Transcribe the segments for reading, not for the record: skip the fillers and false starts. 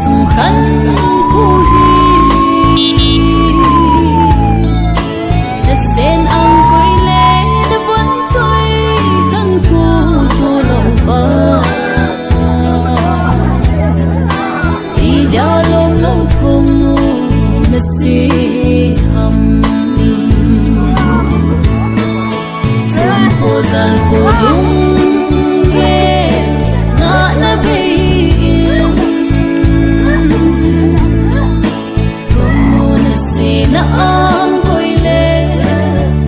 sung khăn khu hi đã sen ang coi lẽ đã vẫn trôi khăn khu cho lòng bờ đi đeo lông lông cùng đã si hầm dần cô đúng ghê ngã na bay na ang coi lẽ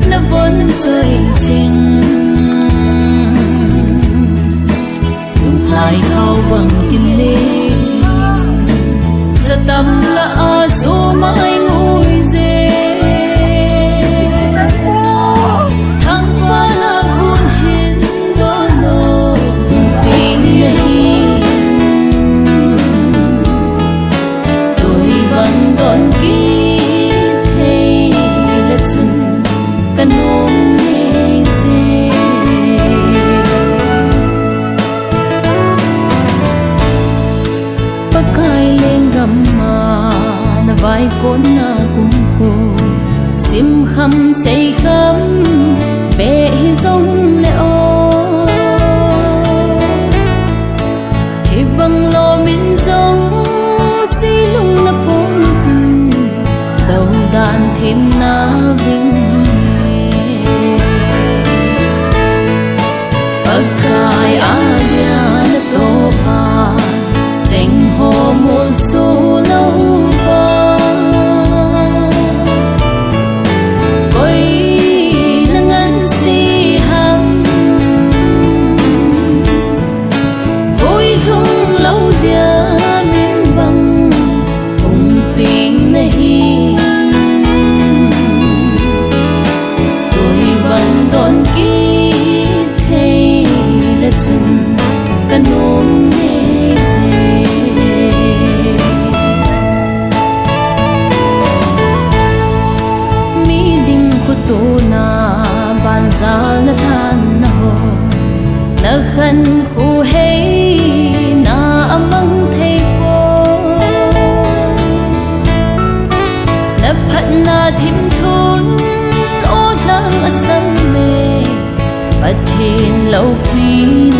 na vẫn chơi chinh lại khâu bằng in lê giờ tâm là số mai ngồi dê thăng qua là buồn hiền đó nô tình này tôi vẫn còn kia kan nong nghe che pakai lên gam ma na vai con na cùng cô sim khăm say khăm bé dông lệ ô hi băng lo min dông si lung na pon tin đầu đàn thêm na vinh pagkai ada na topa cheng ho mo su lâu ba oi nangan si ham oi thung lâu dia min bang ung ping nahi tôi vẫn còn kia chung kan nong nghe che mi ding khu tu na ban za na than na ho na khan khu hey na amang thei ko na phat na thim thun o lang asam me pathin lâu khi